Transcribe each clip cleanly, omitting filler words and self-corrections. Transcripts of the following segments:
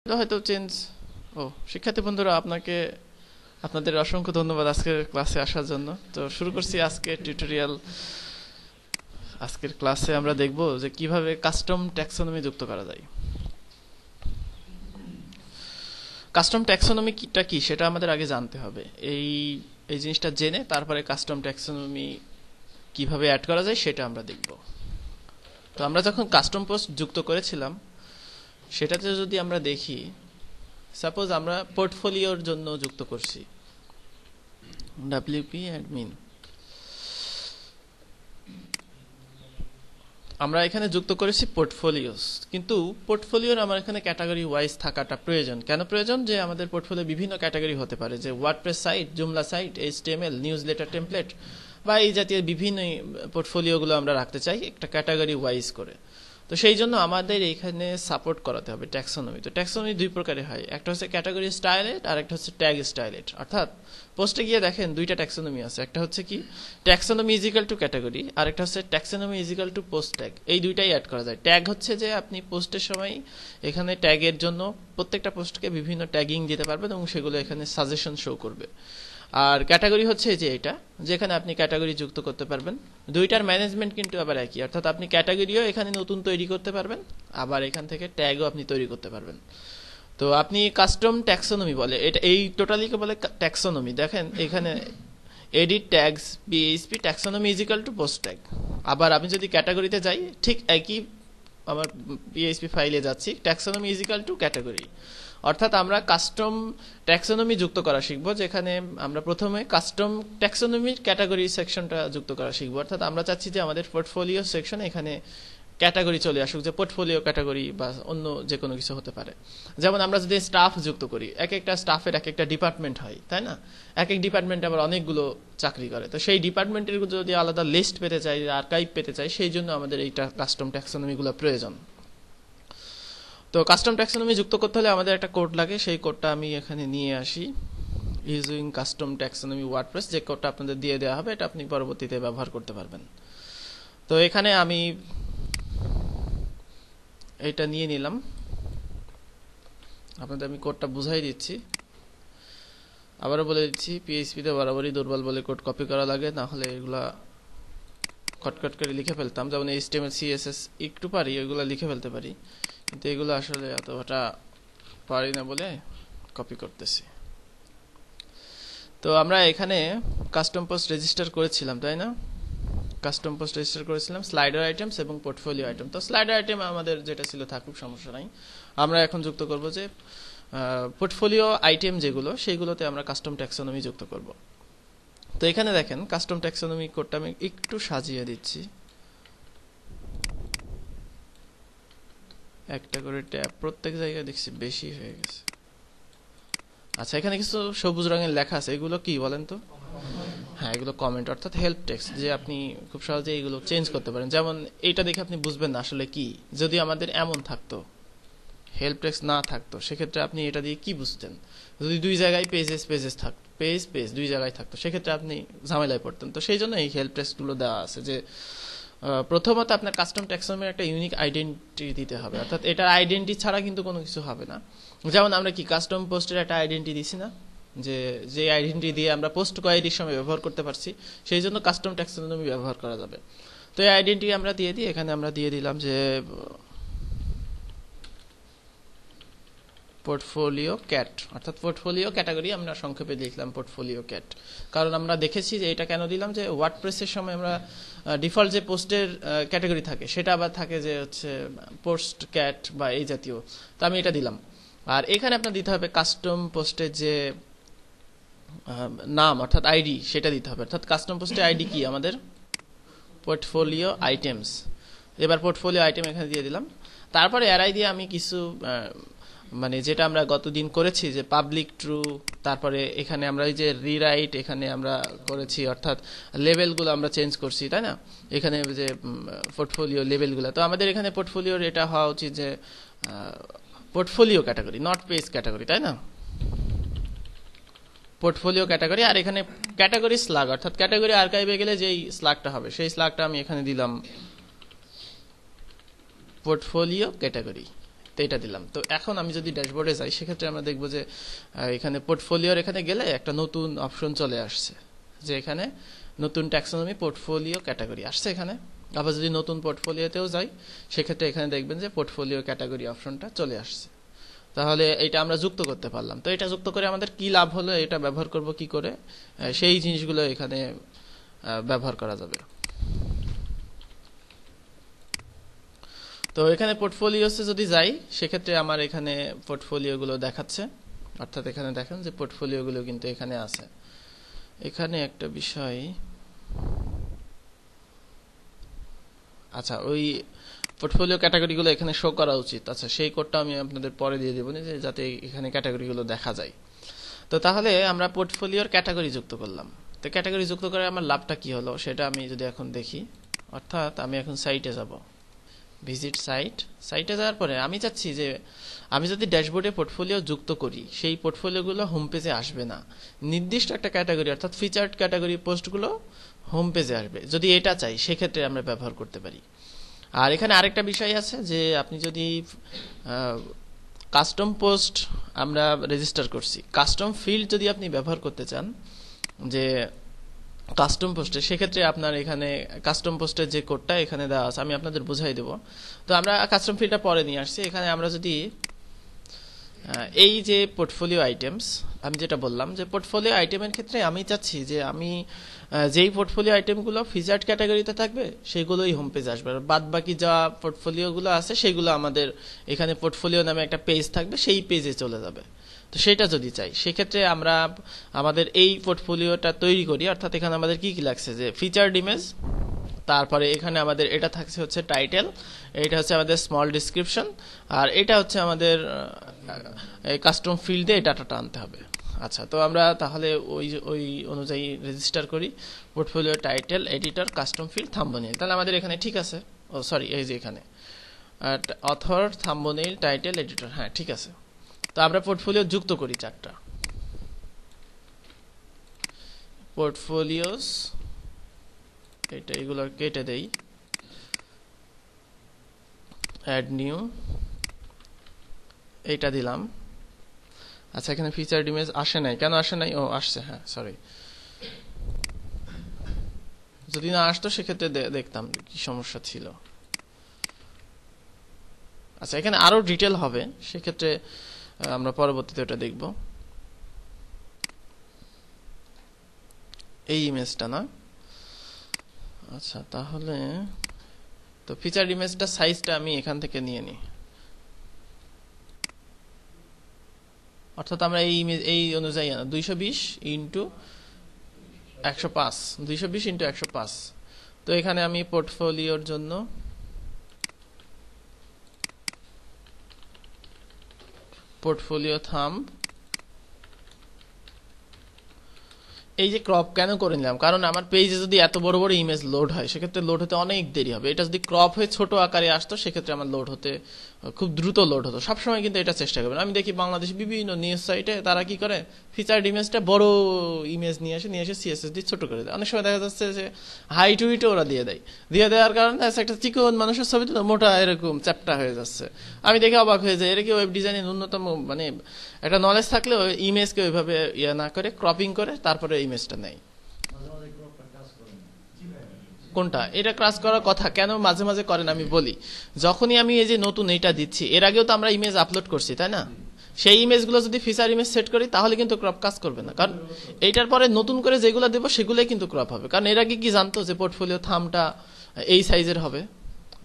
হয়তো চেঞ্জ। ও, শিক্ষার্থী বন্ধুরা, আপনাদের অসংখ্য ধন্যবাদ আজকের ক্লাসে আসার জন্য। তো শুরু করছি আজকের টিউটোরিয়াল। আজকের ক্লাসে আমরা দেখব যে কিভাবে কাস্টম ট্যাক্সোনমি যুক্ত করা যায়। কাস্টম ট্যাক্সোনমিটা কি সেটা আমাদের আগে জানতে হবে। এই এই জিনিসটা জেনে তারপরে কাস্টম ট্যাক্সোনমি কিভাবে অ্যাড করা যায় সেটা আমরা দেখব। তো আমরা যখন কাস্টম পোস্ট যুক্ত করেছিলাম সেটাতে যদি আমরা দেখি, সাপোজ আমরা পোর্টফোলিওর জন্য যুক্ত করছি WP অ্যাডমিন। আমরা এখানে যুক্ত করেছি পোর্টফোলিওস, কিন্তু পোর্টফোলিওর আমার এখানে ক্যাটাগরি ওয়াইজ থাকাটা প্রয়োজন। কেন প্রয়োজন? যে আমাদের পোর্টফোলিও বিভিন্ন ক্যাটাগরি হতে পারে, যে WordPress site, Joomla site, HTML, newsletter template বা এই জাতীয় বিভিন্ন পোর্টফোলিওগুলো আমরা রাখতে চাই একটা ক্যাটাগরি ওয়াইজ করে। তো সেই জন্য আমাদের এখানে সাপোর্ট করাতে হবে ট্যাক্সোনমি। তো ট্যাক্সোনমি দুই প্রকারে হয়, একটা হচ্ছে ক্যাটাগরি স্টাইলেট আর একটা হচ্ছে ট্যাগ স্টাইলেট। অর্থাৎ পোস্টে গিয়ে দেখেন দুইটা ট্যাক্সোনমি আছে, একটা হচ্ছে কি ট্যাক্সোনমি ইজিক্যাল টু ক্যাটাগরি, আর একটা হচ্ছে taxonomy is equal to post tag. এই দুইটাই অ্যাড করা যায়। ট্যাগ হচ্ছে যে আপনি পোস্টের সময় এখানে ট্যাগের জন্য প্রত্যেকটা পোস্টকে বিভিন্ন ট্যাগিং দিতে পারবেন এবং সেগুলো এখানে সাজেশন শো করবে। আর ক্যাটাগরি হচ্ছে যে এটা, যেখানে আপনি ক্যাটাগরি যুক্ত করতে পারবেন। দুইটার ম্যানেজমেন্ট কিন্তু আবার একই, অর্থাৎ আপনি ক্যাটাগরিও এখানে নতুন তৈরি করতে পারবেন, আবার এখান থেকে ট্যাগও আপনি তৈরি করতে পারবেন। তো আপনি কাস্টম ট্যাক্সোনমি বলে এটা, এই টোটালিকে বলে ট্যাক্সোনমি। দেখেন এখানে edit tags PHP taxonomy is equal to post tag. আবার আমি যদি ক্যাটাগরিতে যাই, ঠিক একই আমার পিএইচপি ফাইলে যাচ্ছি, ট্যাক্সোনমি ইজিক্যাল টু ক্যাটাগরি। অর্থাৎ আমরা কাস্টম ট্যাক্সোনমি যুক্ত করা শিখবো, যেখানে আমরা প্রথমে কাস্টম ট্যাক্সোনমির ক্যাটাগরি সেকশনটা যুক্ত করা শিখবো। অর্থাৎ আমরা চাচ্ছি যে আমাদের পোর্টফোলিও সেকশনে এখানে ক্যাটাগরি চলে আসুক, যে পোর্টফোলিও ক্যাটাগরি বা অন্য যে কোনো কিছু হতে পারে। যেমন আমরা যদি স্টাফ যুক্ত করি, এক একটা স্টাফের এক একটা ডিপার্টমেন্ট হয়, তাই না? এক এক ডিপার্টমেন্টে আবার অনেকগুলো চাকরি করে। তো সেই ডিপার্টমেন্টের যদি আলাদা লিস্ট পেতে চাই, আর্কাইভ পেতে চাই, সেই জন্য আমাদের এইটা কাস্টম ট্যাক্সোনমিগুলো প্রয়োজন। তো কাস্টম ট্যাক্সোনমি যুক্ত করতে হলে আমাদের একটা কোড লাগে, সেই কোডটা আমি এখানে নিয়ে আসি। ইউজিং কাস্টম ট্যাক্সোনমি ওয়ার্ডপ্রেস, যে কোডটা আপনাদের দিয়ে দেওয়া হবে, এটা আপনি পরবর্তীতে ব্যবহার করতে পারবেন। তো এখানে আমি এটা নিয়ে নিলাম, আপনাদের আমি কোডটা বুঝাই দিচ্ছি। আবারও বলে দিচ্ছি, পিএইচপিতে বরাবরই দুর্বল বলে কোড কপি করা লাগে, না হলে এগুলা কটকট করে লিখে ফেলতাম। যেমন HTML CSS একটু পারি, ওইগুলো লিখে ফেলতে পারি, কিন্তু এগুলো আসলে এতটা পারি না বলে কপি করতেছি। তো আমরা এখানে কাস্টম পোস্ট রেজিস্টার করেছিলাম, তাই না? কাস্টম পোস্ট রেজিস্টার করেছিলাম স্লাইডার আইটেমস এবং পোর্টফোলিও আইটেম। তো স্লাইডার আইটেম আমাদের যেটা ছিল থাকুক, সমস্যা নাই। আমরা এখন যুক্ত করব যে পোর্টফোলিও আইটেম যেগুলো, সেইগুলোতে আমরা কাস্টম ট্যাক্সোনমি যুক্ত করব। তো এখানে দেখেন কাস্টম ট্যাক্সোনমি কোডটা আমি একটু সাজিয়ে দিচ্ছি। একটা করে ট্যাব প্রত্যেক জায়গায় দেখছি বেশি হয়ে গেছে। আচ্ছা, এখানে কিছু সবুজ রঙের লেখা আছে, এগুলো কি বলেন তো? হ্যাঁ, এগুলো কমেন্ট, অর্থাৎ হেল্প টেক্সট, যে আপনি খুব সহজে এগুলো চেঞ্জ করতে পারেন। যেমন এইটা দেখে আপনি বুঝবেন না আসলে কি। যদি আমাদের এমন থাকতো, হেল্প টেক্সট না থাকতো, সেক্ষেত্রে আপনি এটা দিয়ে কি বুঝতেন? যদি দুই জায়গায় পেজেস থাকতো, পেজ দুই জায়গায় থাকতো, সেক্ষেত্রে আপনি ঝামেলায় পড়তেন। তো সেই জন্য এই হেল্প টেক্সটগুলো দেওয়া আছে, যে প্রথমত আপনার কাস্টম ট্যাক্সোনমির একটা ইউনিক আইডেন্টিটি দিতে হবে, অর্থাৎ এটার আইডেন্টিটি ছাড়া কিন্তু কোনো কিছু হবে না। যেমন আমরা কি কাস্টম পোস্টের একটা আইডেন্টিটি দিছি না, যে আইডেন্টিটি দিয়ে আমরা পোস্ট কোয়ারির সময় ব্যবহার করতে পারছি, সেই জন্য কাস্টম ট্যাক্সোনমি ব্যবহার করা যাবে। তো এই আইডেন্টিটি আমরা দিয়ে দিই, এখানে আমরা দিয়ে দিলাম যে পোর্টফোলিও ক্যাট, অর্থাৎ পোর্টফোলিও ক্যাটাগরি আমরা সংক্ষেপে লিখলাম পোর্টফোলিও ক্যাট। কারণ আমরা দেখেছি যে এটা কেন দিলাম, যে ওয়ার্ডপ্রেসের সময় আমরা ডিফল্ট যে পোস্টের ক্যাটাগরি থাকে, সেটা আবার থাকে যে হচ্ছে পোস্ট ক্যাট বা এই জাতীয়। তো আমি এটা দিলাম। আর এখানে আপনার দিতে হবে কাস্টম পোস্টের যে নাম, অর্থাৎ আইডি, সেটা দিতে হবে। অর্থাৎ কাস্টম পোস্টের আইডি কি আমাদের? Portfolio items. এবার পোর্টফোলিও আইটেম এখানে দিয়ে দিলাম। তারপরে এরআই দিয়ে আমি কিছু মানে যেটা আমরা গতদিন করেছি, যে পাবলিক ট্রু, তারপরে এখানে আমরা এই যে রিরাইট এখানে আমরা করেছি, অর্থাৎ লেভেলগুলো আমরা চেঞ্জ করছি, তাই না? এখানে যে পোর্টফোলিও লেভেলগুলো, তো আমাদের এখানে পোর্টফোলিওর এটা হওয়া উচিত যে portfolio category, not page category, তাই না? Portfolio category. আর এখানে ক্যাটাগরি স্লাগ, অর্থাৎ ক্যাটাগরি আর্কাইভে গেলে যেই স্লাগটা হবে, সেই স্লাগটা আমি এখানে দিলাম পোর্টফোলিও ক্যাটাগরি। তো এটা দিলাম। তো এখন আমি যদি ড্যাশবোর্ডে যাই সেক্ষেত্রে আমরা দেখব যে এখানে পোর্টফোলিওর এখানে গেলে একটা নতুন অপশন চলে আসছে, যে এখানে নতুন ট্যাক্সোনমি পোর্টফোলিও ক্যাটাগরি আসছে এখানে। আবার যদি নতুন পোর্টফোলিওতেও যাই সেক্ষেত্রে এখানে দেখবেন যে পোর্টফোলিও ক্যাটাগরি অপশনটা চলে আসছে। তাহলে এটা আমরা যুক্ত করতে পারলাম। তো এটা যুক্ত করে আমাদের কি লাভ হলো, এটা ব্যবহার করব কি করে, সেই জিনিসগুলো এখানে ব্যবহার করা যাবে। তো এখানে পোর্টফোলিওসে যদি যাই সেক্ষেত্রে আমার এখানে পোর্টফোলিওগুলো দেখাচ্ছে, অর্থাৎ এখানে দেখেন যে পোর্টফোলিওগুলো কিন্তু এখানে আছে। এখানে একটা বিষয়, আচ্ছা ওই পোর্টফোলিও ক্যাটাগরিগুলো এখানে শো করা উচিত। আচ্ছা সেই কোডটা আমি আপনাদের পরে দিয়ে দেবো যে যাতে এখানে ক্যাটাগরিগুলো দেখা যায়। তো তাহলে আমরা পোর্টফোলিওর ক্যাটাগরি যুক্ত করলাম। তো ক্যাটাগরি যুক্ত করে আমার লাভটা কি হলো সেটা আমি যদি এখন দেখি, অর্থাৎ আমি এখন সাইটে যাব, ভিজিট সাইটে যাওয়ার পরে আমি চাচ্ছি যে আমি যদি ড্যাশবোর্ডে পোর্টফোলিও যুক্ত করি সেই পোর্টফোলিওগুলো হোম পেজে আসবে না, নির্দিষ্ট একটা ক্যাটাগরি অর্থাৎ ফিচার্ড ক্যাটাগরি পোস্টগুলো হোম পেজে আসবে। যদি এটা চাই সেক্ষেত্রে আমরা ব্যবহার করতে পারি। আর এখানে আরেকটা বিষয় আছে যে আপনি যদি কাস্টম পোস্ট আমরা রেজিস্টার করছি, কাস্টম ফিল্ড যদি আপনি ব্যবহার করতে চান যে কাস্টম পোস্টে, সেক্ষেত্রে আপনার এখানে কাস্টম পোস্টের যে কোডটা এখানে দেওয়া আছে আমি আপনাদের বুঝাই দেব। তো আমরা কাস্টম ফিল্ডটা পরে নিয়ে আসছি। এখানে আমরা যদি এই যে পোর্টফোলিও আইটেমস, আমি যেটা বললাম যে পোর্টফোলিও আইটেমের ক্ষেত্রে আমি চাচ্ছি যে আমি যেই পোর্টফোলিও আইটেমগুলো ফিচার্ড ক্যাটাগরিতে থাকবে সেগুলোই হোম পেজ আসবে, আর বাদ বাকি যা পোর্টফোলিওগুলো আছে সেগুলো আমাদের এখানে পোর্টফোলিও নামে একটা পেজ থাকবে, সেই পেজে চলে যাবে। তো সেটা যদি চাই সেক্ষেত্রে আমরা আমাদের এই পোর্টফোলিওটা তৈরি করি, অর্থাৎ এখানে আমাদের কি কি লাগছে যে ফিচার্ড ইমেজ, তারপরে এখানে আমাদের এটা থাকছে হচ্ছে টাইটেল, এটা হচ্ছে আমাদের স্মল ডিসক্রিপশন, আর এটা হচ্ছে আমাদের কাস্টম ফিল্ডে এই ডাটাটা আনতে হবে। আচ্ছা তো আমরা তাহলে ওই অনুযায়ী রেজিস্টার করি, portfolio title editor custom field thumbnail. তাহলে আমাদের এখানে ঠিক আছে, ও সরি এই যে এখানে অথর থাম্বনেইল টাইটেল এডিটর, হ্যাঁ ঠিক আছে। তো আমরা পোর্টফোলিও যুক্ত করি চারটা পোর্টফোলিওস, এটা এগুলো কেটে দেই, অ্যাড নিউ এইটা দিলাম। আচ্ছা এখানে ফিচার্ড ইমেজ আসে নাই, কেন আসে নাই? ও আসছে, হ্যাঁ সরি, যদি না আসতো সেক্ষেত্রে দেখতাম কি সমস্যা ছিল। আচ্ছা এখানে আরো ডিটেল হবে, সেক্ষেত্রে আমরা পরবর্তীতে ওটা দেখব। এই ইমেজটা না, আচ্ছা তাহলে তো ফিচার ইমেজটা সাইজটা আমি এখান থেকে নিয়ে নিই, অর্থাৎ আমরা এই ইমেজ এই অনুযায়ী 220 ইন্টু 105, 220 ইন্টু 105। তো এখানে আমি পোর্টফোলিওর জন্য পোর্টফোলিও থাম্ব, এই যে ক্রপ কেন করে নিলাম, কারণ আমার পেজে যদি এত বড় বড় ইমেজ লোড হয় সেক্ষেত্রে লোড হতে অনেক দেরি হবে। এটা যদি ক্রপ হয়ে ছোট আকারে আসতো সেক্ষেত্রে আমার লোড হতে খুব দ্রুত লোড হতো। সবসময় কিন্তু এটা চেষ্টা করবেন। আমি দেখি বাংলাদেশ বিভিন্ন নিউজ সাইটে তারা কি করে, ফিচার্ড ইমেজটা বড় ইমেজ নিয়ে এসে সিএসএস দিয়ে ছোট করে দেয়। অনেক সময় দেখা যাচ্ছে যে হাইট উইটও ওরা দিয়ে দেওয়ার কারণে একটা চিকন মানুষের ছবি তো মোটা এরকম চ্যাপটা হয়ে যাচ্ছে। আমি দেখে অবাক হয়ে যাই, এর কি ওয়েব ডিজাইনে ন্যূনতম মানে একটা নলেজ থাকলে ইমেজকে ওইভাবে না করে ক্রপিং করে তারপরে ইমেজটা নেয়। কোনটা এটা ক্রাশ করার কথা কেন মাঝে মাঝে করেন আমি বলি, যখনই আমি এই যে নতুন এইটা দিচ্ছি, এর আগেও তো আমরা ইমেজ আপলোড করছি তাই না, সেই ইমেজগুলো যদি ফিচার ইমেজ সেট করি তাহলে কিন্তু ক্রপ কাজ করবে না, কারণ এইটার পরে নতুন করে যেগুলো দেবো সেগুলোই কিন্তু ক্রপ হবে। কারণ এর আগে কি জানতো যে পোর্টফোলিও থামটা এই সাইজের হবে,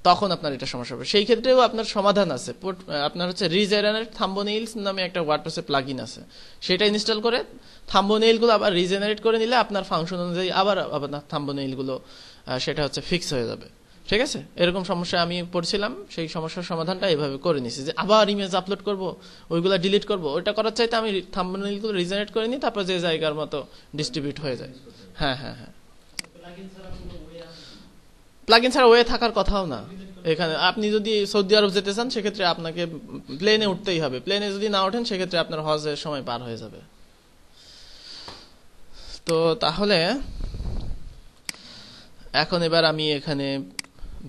তখন আপনার এটা সমস্যা হবে। সেই ক্ষেত্রেও আপনার সমাধান আছে, আপনার হচ্ছে রিজেনারেট থাম্বনেইলস নামে একটা ওয়ার্ডপ্রেসে প্লাগইন আছে, সেটা ইনস্টল করে থাম্বনেইলগুলো আবার রিজেনারেট করে নিলে আপনার ফাংশন অনুযায়ী আবার আপনার থাম্বনেইলগুলো সেটা হচ্ছে ফিক্স হয়ে যাবে। ঠিক আছে, এরকম সমস্যা আমি পড়ছিলাম, সেই সমস্যার সমাধানটা এভাবে করে নিছি যে আবার ইমেজ আপলোড করব, ওইগুলো ডিলিট করব, ওইটা করার চাইতে আমি থাম্বনেইলগুলো রিজেনারেট করে নিই, তারপর যে জায়গার মতো ডিস্ট্রিবিউট হয়ে যায়। হ্যাঁ হ্যাঁ হ্যাঁ, প্লাগইন ছাড়া ওয়ে থাকার কথাও না। এখানে আপনি যদি সৌদি আরব যেতে চান সেক্ষেত্রে আপনাকে প্লেনে উঠতেই হবে, প্লেনে যদি না ওঠেন সেক্ষেত্রে আপনার হজের সময় পার হয়ে যাবে। তো তাহলে এখন এবার আমি এখানে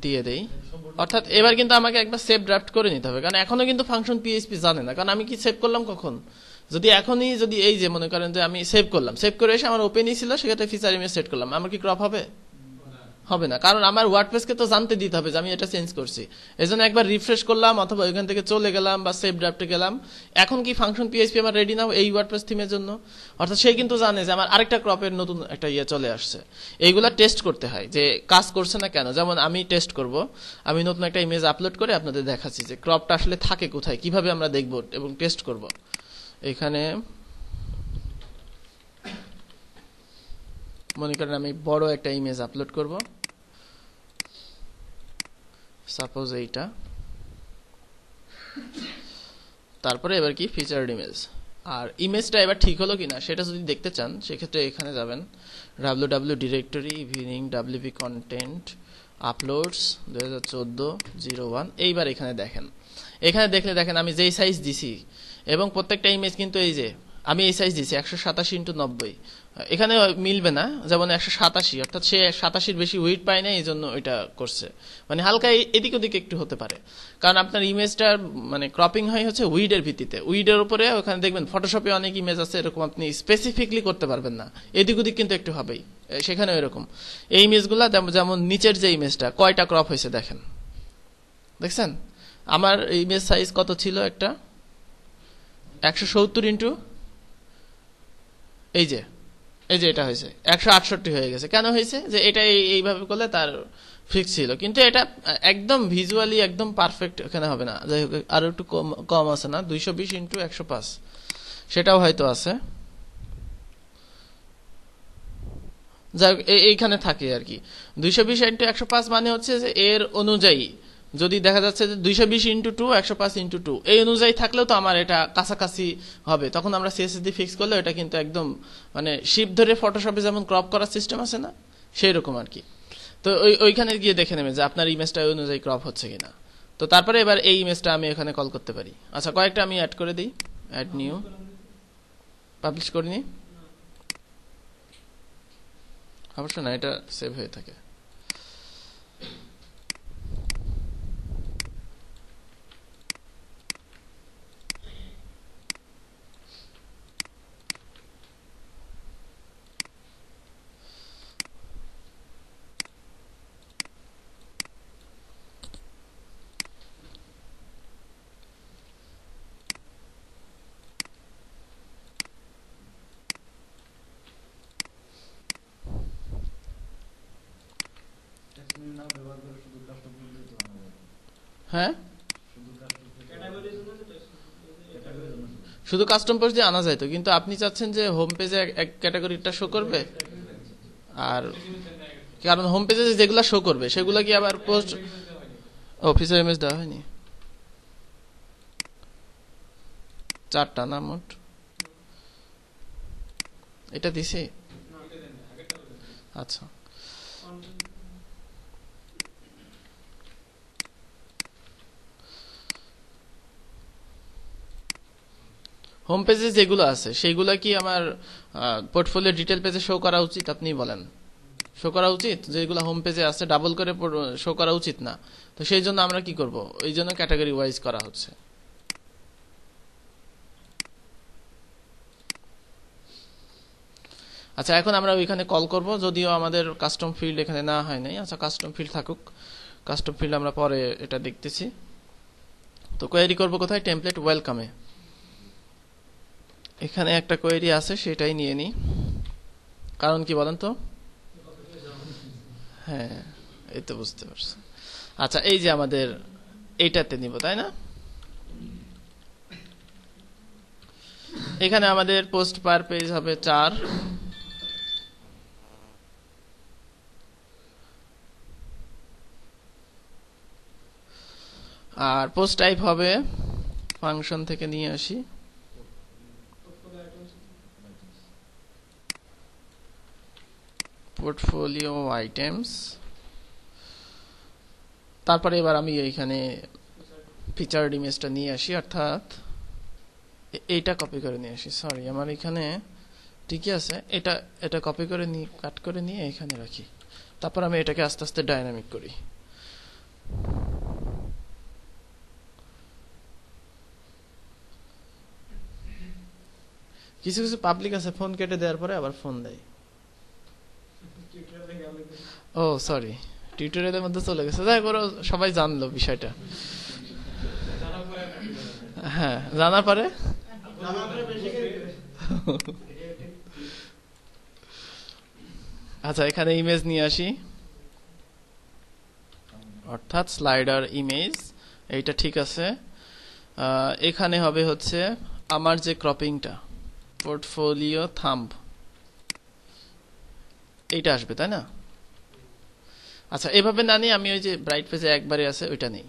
দিয়ে দেই, অর্থাৎ এবার কিন্তু আমাকে একবার সেভ ড্রাফট করে নিতে হবে, কারণ এখনো কিন্তু ফাংশন পিএইচপি জানে না, কারণ আমি কি সেভ করলাম কখন, যদি এখনই যদি এই যে মনে করেন যে আমি সেভ করলাম, সেভ করে এসে আমার ওপেনই ছিল, সেক্ষেত্রে ফিচার ইমেজ সেট করলাম, আমার কি ক্রপ হবে? হবে না, কারণ আমার ওয়ার্ডপ্রেসকে তো জানতে দিতে হবে যে আমি এটা চেঞ্জ করছি। এজন্য একবার রিফ্রেশ করলাম অথবা ওইখান থেকে চলে গেলাম বা সেভ ড্রাফটে গেলাম, এখন কি ফাংশন পিএইচপি আমার রেডি নাও এই ওয়ার্ডপ্রেস থিমের জন্য, অর্থাৎ সে কিন্তু জানে যে আমার আরেকটা ক্রপের নতুন একটা ইয়ে চলে আসছে। এইগুলা টেস্ট করতে হয় যে কাজ করছে না কেন। যেমন আমি টেস্ট করব, আমি নতুন একটা ইমেজ আপলোড করে আপনাদের দেখাচ্ছি যে ক্রপটা আসলে থাকে কোথায়, কিভাবে আমরা দেখব এবং টেস্ট করব। এখানে মনে করেন আমি বড় একটা ইমেজ আপলোড করব, সাপোজ এইটা, তারপরে এবার কি ফিচার্ড ইমেজ, আর ইমেজটা এবার ঠিক হলো কিনা সেটা যদি দেখতে চান সেক্ষেত্রে এখানে যাবেন www directory evening wp content uploads 2014-01, এইবার এখানে দেখেন, এখানে দেখলে দেখেন আমি যেই সাইজ দিছি এবং প্রত্যেকটা ইমেজ কিন্তু এই যে আমি এই সাইজ দিছি 187x90, এখানে মিলবে না, যেমন 187, অর্থাৎ সে 87-র বেশি ওয়েট পায় না, এই জন্য এটা করছে, মানে হালকা এদিক ওদিক একটু হতে পারে, কারণ আপনার ইমেজটার মানে ক্রপিং হয় হচ্ছে উইডের ভিত্তিতে, উইডের উপরে ওখানে দেখবেন ফটোশপে অনেক ইমেজ আছে এরকম আপনি স্পেসিফিকলি করতে পারবেন না, এদিক ওদিক কিন্তু একটু হবেই, সেখানে এরকম এই ইমেজগুলা যেমন নিচের যে ইমেজটা কয়টা ক্রপ হয়েছে দেখেন, দেখছেন আমার ইমেজ সাইজ কত ছিল, একটা 170 এই যে এটা হয়েছে 168 হয়ে গেছে, কেন হয়েছে যে এটা এইভাবে করলে তার ফিক্স ছিল, কিন্তু এটা একদম ভিজুয়ালি একদম পারফেক্ট এখানে হবে না, যাই হোক আরো একটু কম আছে না 220x105, সেটাও হয়তো আছে, যাই হোক এইখানে থাকে আর কি 220x105, মানে হচ্ছে যে এর অনুযায়ী যদি দেখা যাচ্ছে যে 220x2 105x2 এই অনুযায়ী থাকলেও তো আমার এটা কাছাকাছি হবে, তখন আমরা সিএসএস দিয়ে ফিক্স করলে এটা কিন্তু একদম মানে শিপ ধরে ফটোশপে যেমন ক্রপ করার সিস্টেম আছে না সেই রকম আর কি। তো ওইখানে গিয়ে দেখে নেবেন যে আপনার ইমেজটা ওই অনুযায়ী ক্রপ হচ্ছে কিনা। তো তারপরে এবার এই ইমেজটা আমি এখানে কল করতে পারি। আচ্ছা কয়েকটা আমি অ্যাড করে দিই, অ্যাড নিউ, পাবলিশ করিনি, অবশ্য না এটা সেভ হয়ে থাকে। হ্যাঁ শুধু কাস্টম পোস্ট দিয়ে আনা যায় তো, কিন্তু আপনি চাচ্ছেন যে হোম পেজে এক ক্যাটাগরিটা শো করবে, আর কারণ হোম পেজে যেগুলা শো করবে সেগুলো কি আবার পোস্ট অফিসের ইমেজ দেওয়া হয়নি, 4টা না মোট, এটা দিছি। আচ্ছা হোম পেজে যেগুলো আছে সেইগুলো কি আমার পোর্টফোলিও ডিটেল পেজে শো করা উচিত? আপনি বলেন শো করা উচিত? যেগুলো হোম পেজে আছে ডাবল করে শো করা উচিত না, তো সেই জন্য আমরা কি করব, এই জন্য ক্যাটাগরি ওয়াইজ করা হচ্ছে। আচ্ছা এখন আমরা ওইখানে কল করব, যদিও আমাদের কাস্টম ফিল্ড এখানে না হয় নাই। আচ্ছা কাস্টম ফিল্ড থাকুক, কাস্টম ফিল্ড আমরা পরে এটা দেখতেছি। তো কোয়েরি করব কোথায়? টেমপ্লেট ওয়েলকামে। এখানে একটা কোয়েরি আছে সেটাই নিয়ে নিই, কারণ কি বলেন তো? হ্যাঁ এই তো বুঝতে পারছি। আচ্ছা এই যে আমাদের এইটাতে নিব তাই না, এখানে আমাদের পোস্ট পার পেজ হবে 4, আর পোস্ট টাইপ হবে ফাংশন থেকে নিয়ে আসি পোর্টফোলিও আইটেমস। তারপরে এবার আমি এইখানে ফিচার্ড ইমেজটা নিয়ে আসি, অর্থাৎ এইটা কপি করে নিয়ে আসি। সরি আমার এখানে ঠিকই আছে, এটা কপি করে নিয়ে কাট করে নিয়ে এখানে রাখি, তারপর আমি এটাকে আস্তে আস্তে ডাইনামিক করি। কিছু কিছু পাবলিক আছে ফোন কেটে দেওয়ার পরে আবার ফোন দেয়। ও সরি, টিউটোরিয়ালের মধ্যে চলে গেছে, যাই করো, সবাই জানলো বিষয়টা। হ্যাঁ, জানার পরে আচ্ছা এখানে ইমেজ নিয়ে আসি, অর্থাৎ স্লাইডার ইমেজ, এইটা ঠিক আছে। এখানে হবে হচ্ছে আমার যে ক্রপিংটা, পোর্টফোলিও থাম্ব, এইটা আসবে তাই না? আচ্ছা এভাবে না নিয়ে আমি ওই যে ব্রাইট পেজে একবারে আছে ওইটা নেই।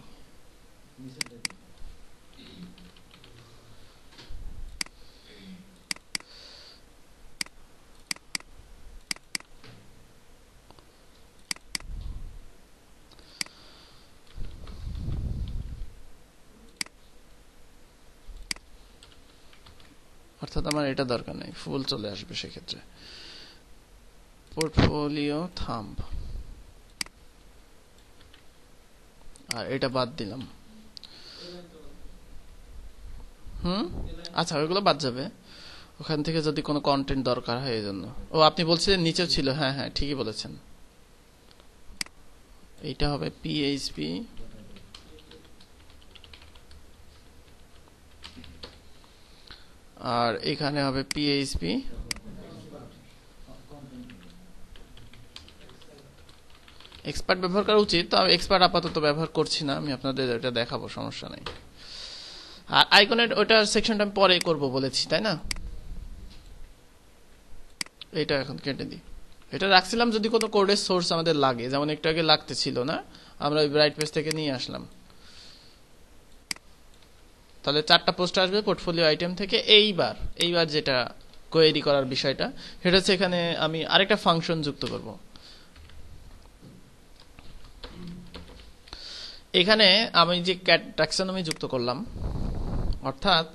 অর্থাৎ আমার এটা দরকার নেই, ফুল চলে আসবে সেক্ষেত্রে। পোর্টফোলিও থাম্ব, আর এটা বাদ দিলাম। আচ্ছা ওইগুলো বাদ যাবে, ওখান থেকে যদি কোনো কন্টেন্ট দরকার হয় এই জন্য। ও আপনি বলছিলেন নিচেও ছিল, হ্যাঁ হ্যাঁ ঠিকই বলেছেন। এইটা হবে পিএইচপি আর এখানে হবে পিএইচপি এক্সপার্ট ব্যবহার করা উচিত, তো আমি এক্সপার্ট আপাতত ব্যবহার করছি না, আমি আপনাদের এটা দেখাবো, সমস্যা নেই। আর আইকনের ওটার সেকশনটা আমি পরে করব বলেছি তাই না? এটা এখন কেটে দিই, এটা রাখছিলাম যদি কোনো কোডের সোর্স আমাদের লাগে, যেমন একটু আগে লাগতে ছিল না, আমরা ওই ব্রাইট পেজ থেকে নিয়ে আসলাম। তাহলে 4টা পোস্ট আসবে পোর্টফোলিও আইটেম থেকে। এইবার যেটা কোয়েরি করার বিষয়টা, সেটা হচ্ছে এখানে আমি আরেকটা ফাংশন যুক্ত করব। এখানে আমি যে ট্যাক্সোনমি যুক্ত করলাম, অর্থাৎ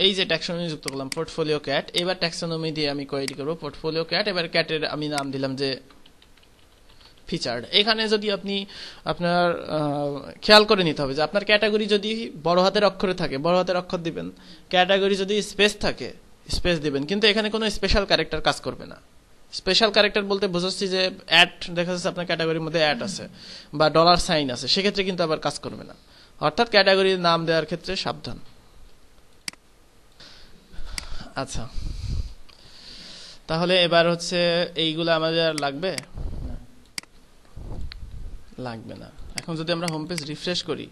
এই যে ট্যাক্সোনমি যুক্ত করলাম পোর্টফোলিও ক্যাট, এবার ট্যাক্সোনমি দিয়ে আমি কোয়েরি করব পোর্টফোলিও ক্যাট। এবার ক্যাটের আমি নাম দিলাম যে ফিচার্ড। এখানে যদি আপনি আপনার খেয়াল করে নিতে হবে যে আপনার ক্যাটাগরি যদি বড় হাতের অক্ষরে থাকে বড় হাতের অক্ষর দিবেন, ক্যাটাগরি যদি স্পেস থাকে স্পেস দিবেন, কিন্তু এখানে কোনো স্পেশাল ক্যারেক্টার কাজ করবে না। স্পেশাল ক্যারেক্টার বলতে বোঝাচ্ছি যে অ্যাট দেখা যাচ্ছে আপনার ক্যাটাগরির মধ্যে অ্যাট আছে বা ডলার সাইন আছে, সেক্ষেত্রে কিন্তু আবার কাজ করবে না। অর্থাৎ ক্যাটাগরির নাম দেওয়ার ক্ষেত্রে সাবধান। আচ্ছা তাহলে এবার হচ্ছে এইগুলো আমাদের আর লাগবে না। এখন যদি আমরা হোম পেজ রিফ্রেশ করি,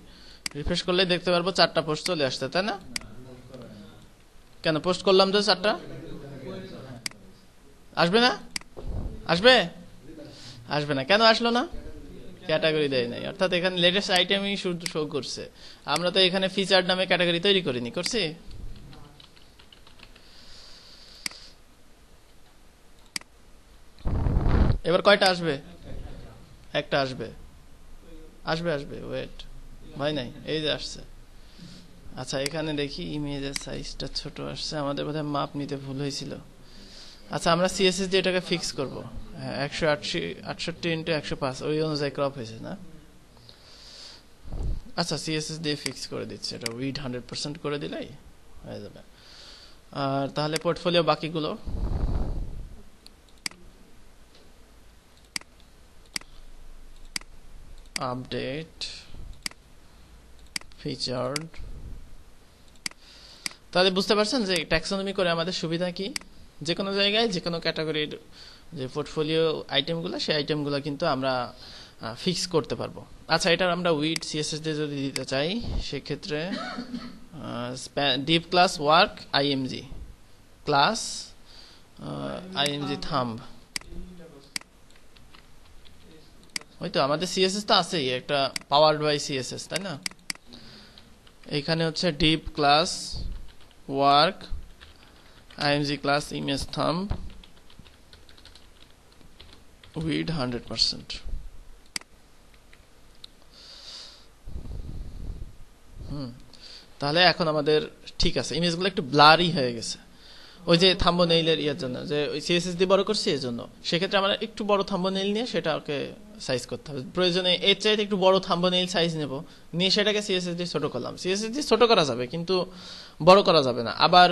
রিফ্রেশ করলে দেখতে পারবো 4টা পোস্ট চলে আসছে তাই না? কেন পোস্ট করলাম তো 4টা, আসবে না? আসবে না কেন আসলো না? ক্যাটাগরি দেয় নাই, অর্থাৎ এখানে লেটেস্ট আইটেমই শুধু শো করছে। আমরা তো এখানে ফিচার নামে ক্যাটাগরি তৈরি করিনি, করছি? এবার কয়টা আসবে? একটা আসবে, ওয়েট ভাই নাই, এই যে আসছে। আচ্ছা এখানে দেখি ইমেজের সাইজটা ছোট আসছে, আমাদের বোধহয় মাপ নিতে ভুল হয়েছিল। আচ্ছা আমরা সিএসএস দিয়ে এটাকে ফিক্স করবো, হ্যাঁ 168x105 ওই অনুযায়ী ক্রপ হয়েছে না? আচ্ছা সিএসএস দিয়ে ফিক্স করে দিচ্ছে, এটা উইড 100% করে দিলেই হয়ে যাবে। আর তাহলে পোর্টফোলিও বাকিগুলো আপডেট ফিচার্ড। তাহলে বুঝতে পারছেন যে ট্যাক্সোনমি করে আমাদের সুবিধা কি, যে কোনো জায়গায় যে কোনো ক্যাটাগরির যে পোর্টফোলিও আইটেমগুলো, সেই আইটেমগুলো কিন্তু আমরা ফিক্স করতে পারবো। আচ্ছা এটার আমরা উইড সিএসএস দিয়ে যদি দিতে চাই, সেক্ষেত্রে deep class work IMG class IMG thumb, ওই তো আমাদের সিএসএস তো আছেই একটা পাওয়ার্ড বাই সিএসএস তাই না? এখানে হচ্ছে deep class work IMG class image thumb weed 100%। তাহলে এখন আমাদের ঠিক আছে, ইমেজগুলো একটু ব্লারি হয়ে গেছে, ওই যে থাম্বনেইলের ইয়ার জন্য, যে ওই সিএসএস দিয়ে বড় করছি এর জন্য, সেক্ষেত্রে আমরা একটু বড় থাম্বনেইল নিয়ে সেটাকে সাইজ করতে হবে। প্রয়োজনে এর চাইতে একটু বড় থাম্বনেইল সাইজ নেব, নিয়ে সেটাকে সিএসএস দিয়ে ছোট করলাম। সিএসএস দিয়ে ছোট করা যাবে কিন্তু বড় করা যাবে না। আবার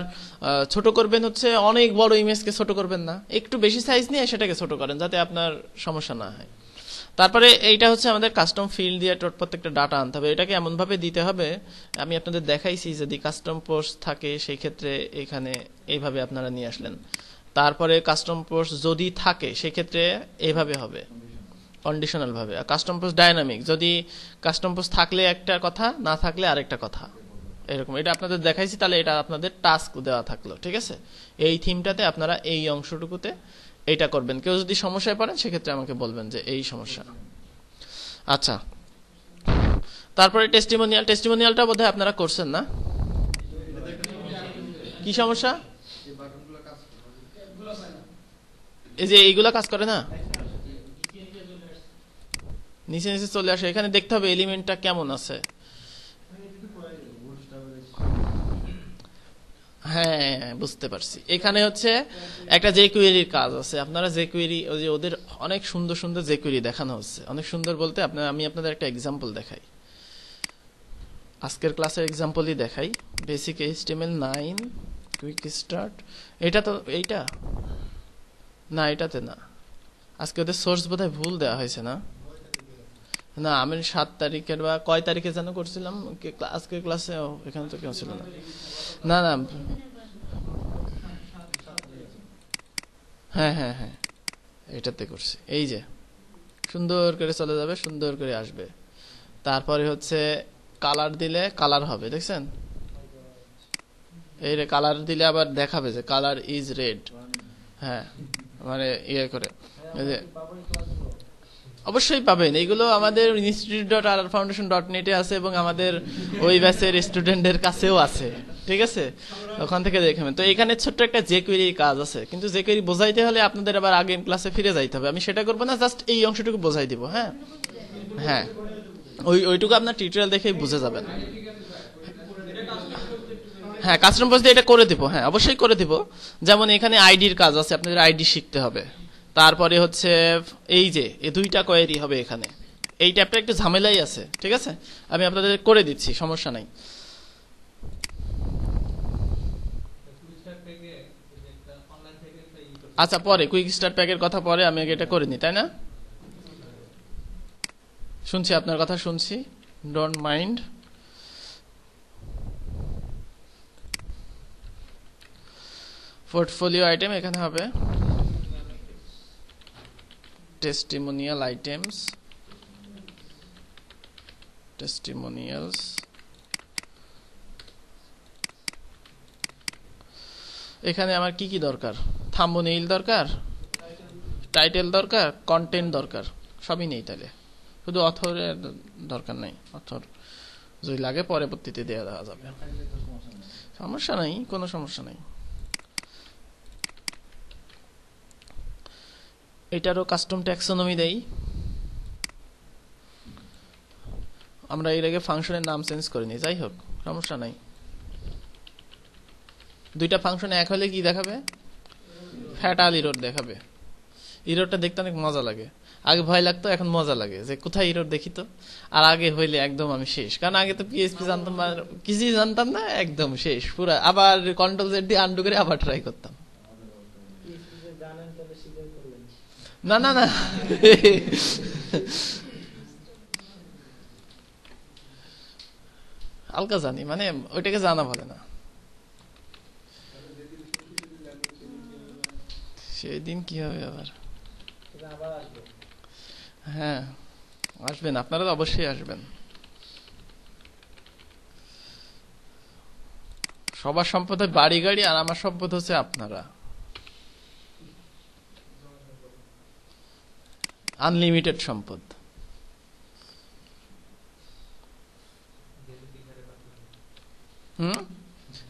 ছোট করবেন হচ্ছে অনেক বড় ইমেজকে ছোট করবেন না, একটু বেশি সাইজ নিয়ে সেটাকে ছোট করেন যাতে আপনার সমস্যা না হয়। তারপরে এইটা হচ্ছে আমাদের কাস্টম ফিল্ড দিয়ে প্রত্যেকটা ডাটা আনতে হবে। এটাকে এমনভাবে দিতে হবে, আমি আপনাদের দেখাইছি যদি কাস্টম পোস্ট থাকে সেই ক্ষেত্রে এখানে এইভাবে আপনারা নিয়ে আসলেন। তারপরে কাস্টম পোস্ট যদি থাকে সেক্ষেত্রে এইভাবে হবে কন্ডিশনাল ভাবে। আর কাস্টম পোস্ট ডায়নামিক, যদি কাস্টম পোস্ট থাকলে একটা কথা, না থাকলে আরেকটা কথা, এরকম। এটা আপনাদের দেখাইছি, তাহলে এটা আপনাদের টাস্ক দেওয়া থাকলো, ঠিক আছে। এই থিমটাতে আপনারা এই অংশটুকুতে এইটা করবেন। কেউ যদি সমস্যায় পড়েন সেক্ষেত্রে আমাকে বলবেন যে এই সমস্যা। আচ্ছা, তারপরে টেস্টিমোনিয়াল। টেস্টিমোনিয়ালটা বোধহয় আপনারা করছেন না? কি সমস্যা? এই যে এইগুলা কাজ করে না, নিচে নিচে চলে আসে। এখানে দেখতে হবে এলিমেন্টটা কেমন আছে। হ্যাঁ, বুঝতে পারছি। এখানে হচ্ছে একটা jQuery কাজ আছে। আপনারা jQuery, ওই যে ওদের অনেক সুন্দর সুন্দর jQuery দেখানো হচ্ছে। অনেক সুন্দর বলতে আমি আপনাদের একটা এক্সাম্পল দেখাই, আজকের ক্লাসের এক্সাম্পলই দেখাই। বেসিক HTML9 কুইক স্টার্ট, এটা তো এইটা না, এটাতে না। আজকে ওদের সোর্স বোধহয় ভুল দেওয়া হয়েছে না? না, আমি 7 তারিখের বা কয় তারিখে যেন করছিলাম আজকের ক্লাসে, এখানে তো কেউ ছিল না। না না, হ্যাঁ হ্যাঁ হ্যাঁ, এটাতে করছি। এই যে সুন্দর করে চলে যাবে, সুন্দর করে আসবে। তারপরে হচ্ছে কালার দিলে কালার হবে, দেখছেন? এই রে, কালার দিলে আবার দেখাবে যে কালার ইজ রেড। হ্যাঁ, মানে ইয়ে করে, এই যে অবশ্যই পাবেন। এইগুলো আমাদের institute.rrfoundation.net এ আছে এবং আমাদের ওই ব্যাচের স্টুডেন্টদের কাছেও আছে, ঠিক আছে? ওখান থেকে দেখবেন। তো এখানে ছোট্ট একটা jQuery কাজ আছে, কিন্তু jQuery বোঝাইতে হলে আপনাদের আবার আগের ক্লাসে ফিরে যাইতে হবে। আমি সেটা করবো না, জাস্ট এই অংশটুকু বোঝাই দিব। হ্যাঁ হ্যাঁ, ওইটুকু আপনার টিউটোরিয়াল দেখেই বুঝে যাবেন। হ্যাঁ, কাস্টম পোস্ট দিয়ে এটা করে দিব। হ্যাঁ, অবশ্যই করে দিব। যেমন এখানে আইডির কাজ আছে, আপনাদের আইডি শিখতে হবে। তারপরে হচ্ছে এই যে এই দুইটা কোয়েরি হবে এখানে। এই ট্যাবটা একটু ঝামেলাই আছে, ঠিক আছে? আমি আপনাদের করে দিচ্ছি, সমস্যা নাই। আচ্ছা, পরে কুইক স্টার্ট প্যাকের কথা পরে, আমি আগে এটা করে নিই, তাই না? শুনছি আপনার কথা, শুনছি, ডোন্ট মাইন্ড। পোর্টফোলিও আইটেম এখানে হবে testimonial items, testimonials। এখানে আমার কি কি দরকার? থাম্বনেইল দরকার, টাইটেল দরকার, কন্টেন্ট দরকার, সবই নেই। তাহলে শুধু অথরের দরকার নাই। অথর যদি লাগে পরবর্তীতে দেওয়া যাবে, সমস্যা নাই, কোনো সমস্যা নাই। এটারও কাস্টম ট্যাক্সোনমি দেই আমরা। এর আগে ফাংশনের নাম চেঞ্জ করিনি, যাই হোক সমস্যা নাই। দুইটা ফাংশন এক হলে কি দেখাবে? ফ্যাটাল ইরর দেখাবে। ইররটা দেখতে অনেক মজা লাগে। আগে ভয় লাগতো, এখন মজা লাগে যে কোথায় ইরর দেখি তো। আর আগে হইলে একদম আমি শেষ, কারণ আগে তো পিএইচপি জানতাম না, কিছুই জানতাম না, একদম শেষ পুরা। আবার কন্ট্রোল জেড দিয়ে আন্ডু করে আবার ট্রাই করতাম। না না না, হালকা জানি, মানে ওইটাকে জানা বলে না। সেদিন কি হবে আবার? হ্যাঁ, আসবেন, আপনারা তো অবশ্যই আসবেন। সবার সম্পদ হয় বাড়ি গাড়ি, আর আমার সম্পদ হচ্ছে আপনারা। আনলিমিটেড সম্পদ।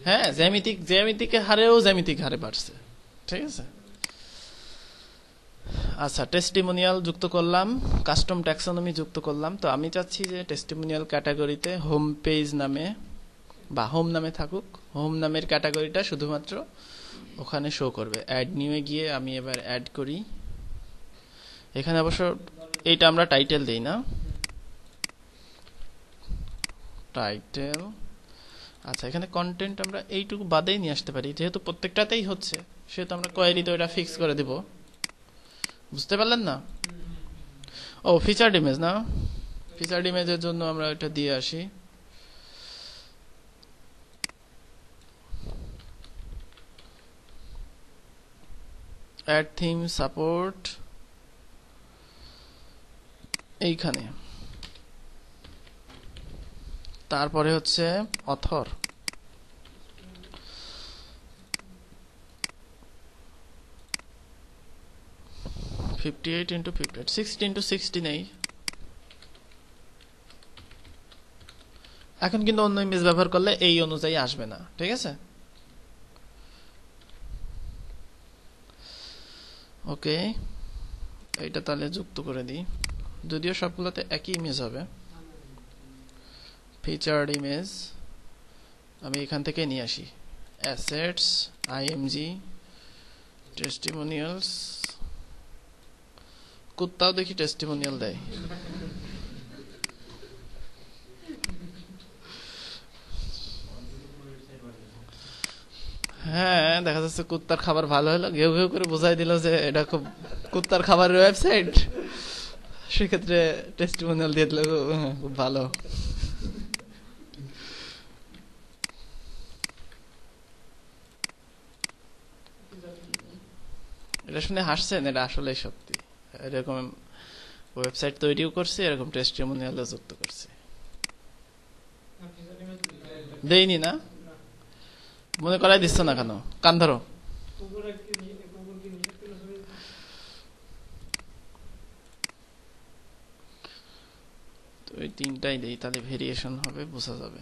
হ্যাঁ, জ্যামিতিক হারেও জ্যামিতিক হারে বাড়ছে, ঠিক আছে? আচ্ছা, টেস্টিমোনিয়াল যুক্ত করলাম, কাস্টম ট্যাক্সোনমি যুক্ত করলাম। তো আমি চাচ্ছি যে টেস্টিমোনিয়াল ক্যাটাগরিতে হোম পেজ নামে বা হোম নামে থাকুক, হোম নামের ক্যাটাগরিটা শুধুমাত্র ওখানে শো করবে। অ্যাড নিউয়ে গিয়ে আমি এবার অ্যাড করি। এখানে অবশ্য এইটা আমরা টাইটেল দেই না, টাইটেল। আচ্ছা, এখানে কন্টেন্ট আমরা এইটুকু বাদেই নিয়ে আসতে পারি, যেহেতু প্রত্যেকটাতেই হচ্ছে সেহেতু আমরা কোয়েরিতে ওটা ফিক্স করে দেব। বুঝতে পারলেন না? ও ফিচার্ড ইমেজ না, ফিচার্ড ইমেজের জন্য আমরা এটা দিয়ে আসি। অ্যাড থিম সাপোর্ট এইখানে, তারপরে হচ্ছে অথর, $58 into 58, 60 into 60 নেই। এখন কিন্তু অন্য ইমেজ ব্যবহার করলে এই অনুযায়ী আসবে না, ঠিক আছে? ওকে, এইটা তাহলে যুক্ত করে দিই, যদিও সবগুলোতে একই ইমেজ হবে। ফিচার্ড ইমেজ আমি এখান থেকে নিয়ে আসি, অ্যাসেটস, আইএমজি, টেস্টিমোনিয়ালস। কুত্তাও দেখি টেস্টিমোনিয়াল দেয়। হ্যাঁ, দেখা যাচ্ছে কুত্তার খাবার ভালো হলো, ঘেউ ঘেউ করে বোঝাই দিল যে এটা খুব কুত্তার খাবারের ওয়েবসাইট, সেক্ষেত্রে টেস্টিমোনিয়াল দিয়ে দিল, খুব ভালো। এটা শুনে হাসছেন, এটা আসলে সত্যি। এরকম ওয়েবসাইট তৈরিও করছে, এরকম টেস্টিমোনিয়ালও যুক্ত করছে। দেইনি না? মনে করাই দিচ্ছ না কেন? কান ধরো। তো এই তিনটাই দেই, তাহলে ভেরিয়েশন হবে, বোঝা যাবে।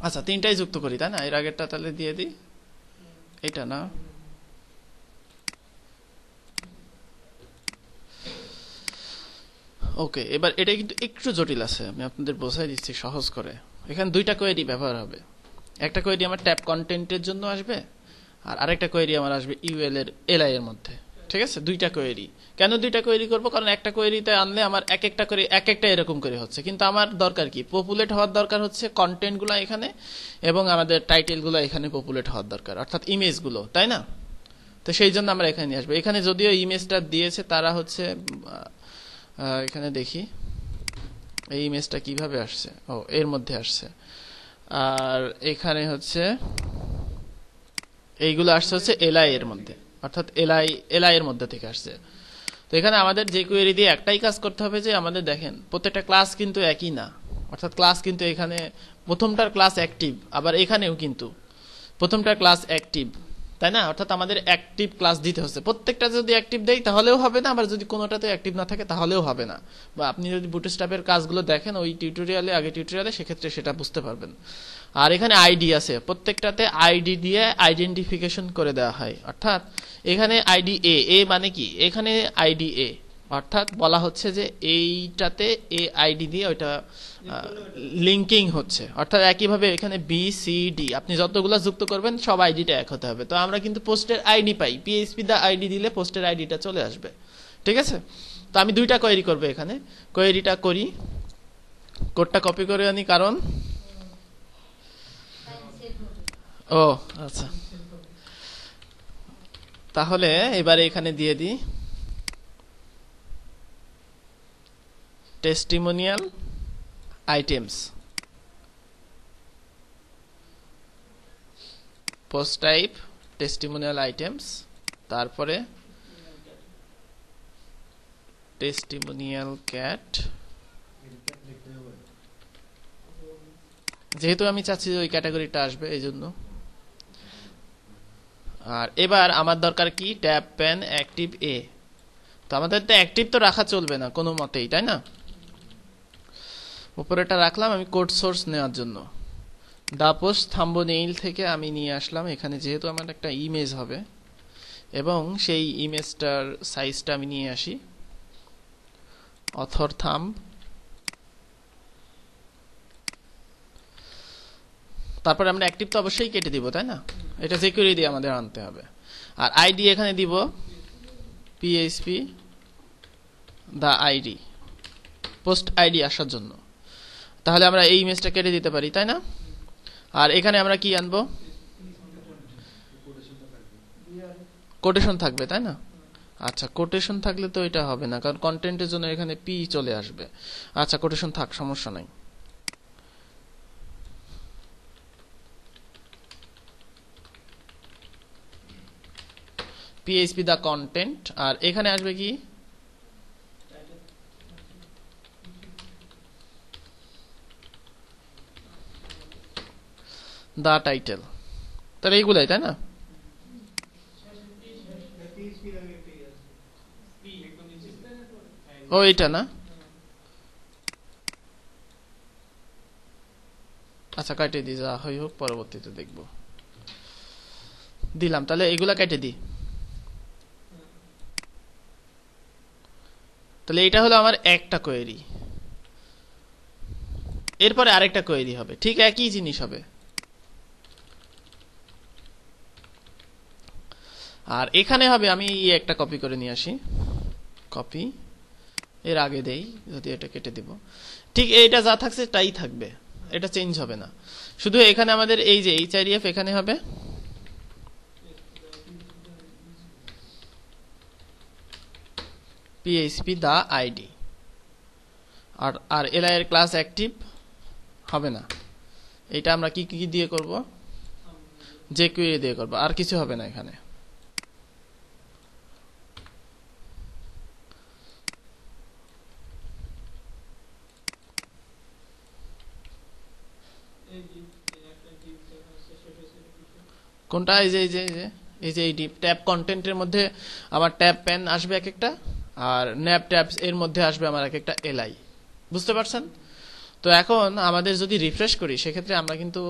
আচ্ছা, তিনটাই যুক্ত করি তাই না? এর আগেরটা তাহলে দিয়ে দিই, এটা না। ওকে, এবার এটা কিন্তু একটু জটিল আছে, আমি আপনাদের বোঝাই দিচ্ছি সহজ করে। এখানে দুইটা কোয়েরি ব্যবহার হবে। একটা কোয়েরি আমার ট্যাব কন্টেন্টের জন্য আসবে, আর আরেকটা কোয়েরি আমার আসবে ইউএল এর এলআই এর মধ্যে, ঠিক আছে? দুইটা কোয়েরি। কেন দুইটা কোয়েরি করব? কারণ একটা কোয়েরিতে আনলে আমার এক একটা করে এক একটা এরকম করে হচ্ছে, কিন্তু আমার দরকার কি? পপুলেট হওয়ার দরকার হচ্ছে কন্টেন্টগুলো এখানে, এবং আমাদের টাইটেলগুলো এখানে পপুলেট হওয়ার দরকার, অর্থাৎ ইমেজগুলো, তাই না? তো সেই জন্য আমরা এখানে নিয়ে আসবো। এখানে যদিও ইমেজটা দিয়েছে তারা হচ্ছে, এখানে দেখি এই ইমেজটা কিভাবে আসছে। ও, এর মধ্যে আসছে। আর এখানে হচ্ছে এইগুলো আসছে হচ্ছে এলআই এর মধ্যে, অর্থাৎ এলআই এর মধ্যে থেকে আসছে। তো এখানে আমাদের যে কোয়েরি দিয়ে একটাই কাজ করতে হবে, যে আমাদের দেখেন প্রত্যেকটা ক্লাস কিন্তু একই না, অর্থাৎ ক্লাস কিন্তু এখানে প্রথমটার ক্লাস অ্যাক্টিভ, আবার এখানেও কিন্তু প্রথমটার ক্লাস অ্যাক্টিভ, তাই না? অর্থাৎ আমাদের অ্যাক্টিভ ক্লাস দিতে হচ্ছে। প্রত্যেকটা যদি অ্যাক্টিভ দেই তাহলেও হবে না, আবার যদি কোনোটাতে অ্যাক্টিভ না থাকে তাহলেও হবে না। বা আপনি যদি বুটস্ট্র্যাপের কাজগুলো দেখেন ওই টিউটোরিয়ালে, আগে টিউটোরিয়ালে, সেক্ষেত্রে সেটা বুঝতে পারবেন। আর এখানে আইডি আছে, প্রত্যেকটাতে আইডি দিয়ে আইডেন্টিফিকেশন করে দেওয়া হয়। অর্থাৎ এখানে আইডি এ মানে কি? এখানে আইডি এ, অর্থাৎ বলা হচ্ছে যে এইটাতে এ আইডি দিয়ে ওইটা লিঙ্কিং হচ্ছে। অর্থাৎ একইভাবে এখানে বি সি ডি আপনি যতগুলো যুক্ত করবেন সব আইডিটা এক হতে হবে। তো আমরা কিন্তু পোস্টের আইডি পাই, পিএইচপি দা আইডি দিলে পোস্টের আইডিটা চলে আসবে, ঠিক আছে? তো আমি দুইটা কোয়েরি করব এখানে। কোয়েরিটা করি, কোডটা কপি করে আনি, কারণ ও আচ্ছা, তাহলে এবারে এখানে দিয়ে দিই testimonial items, post type testimonial items, তারপরে টেস্টিমোনিয়াল ক্যাট, যেহেতু আমি চাচ্ছি ওই ক্যাটাগরিটা আসবে এই জন্য। আর এবার আমার দরকার কি? ট্যাব প্যান অ্যাক্টিভ এ। তো আমাদের তো অ্যাক্টিভ তো রাখা চলবে না কোনো মতেই, তাই না? উপরেটা রাখলাম আমি কোড সোর্স নেওয়ার জন্য। দা পোস্ট থাম্বনেইল থেকে আমি নিয়ে আসলাম এখানে, যেহেতু আমার একটা ইমেজ হবে, এবং সেই ইমেজটার সাইজটা আমি নিয়ে আসি অথর থাম্ব তারপরে আমরা অ্যাক্টিভ তো অবশ্যই কেটে দিব, তাই না? এটা jQuery দিয়ে আমাদের আনতে হবে। আর আইডি এখানে দিব PHP the ID, post ID আসার জন্য। তাহলে আমরা এই ইমেজটা কেটে দিতে পারি, তাই না? আর এখানে আমরা কি আনবো? কোটেশন থাকবে, তাই না? আচ্ছা, কোটেশন থাকলে তো এটা হবে না, কারণ কন্টেন্টের জন্য এখানে পি চলে আসবে। আচ্ছা, কোটেশন থাক, সমস্যা নাই। PHP দা কন্টেন্ট, আর এখানে আসবে কি? দা টাইটেল। তাহলে এইগুলাই, তাই না? ও এটা না, আচ্ছা কাটে দিই, যা হয় হোক পরবর্তীতে দেখব। দিলাম, তাহলে এগুলা কেটে দিই। তাহলে এটা হলো আমার একটা কোয়েরি, এরপরে আরেকটা কোয়েরি হবে, ঠিক একই জিনিস হবে। আর এখানে হবে, আমি একটা কপি করে নিয়ে আসি, কপি এর আগে দেই, যদি এটা কেটে দিব, ঠিক এইটা যা থাকছে তাই থাকবে, এটা চেঞ্জ হবে না। শুধু এখানে আমাদের এই যে href এখানে হবে, PHP দা আইডি, আর li এর ক্লাস অ্যাক্টিভ হবে না। এটা আমরা কি কি দিয়ে করব? jQuery দিয়ে করব, আর কিছু হবে না এখানে। কোনটা? এই যে এই যে এই যে এই ডিপ ট্যাব কন্টেন্টের মধ্যে আমার ট্যাব প্যান আসবে এক একটা, আর ন্যাব ট্যাবস এর মধ্যে আসবে আমার এক একটা এলআই। বুঝতে পারছেন? তো এখন আমাদের যদি রিফ্রেশ করি, সেক্ষেত্রে আমরা কিন্তু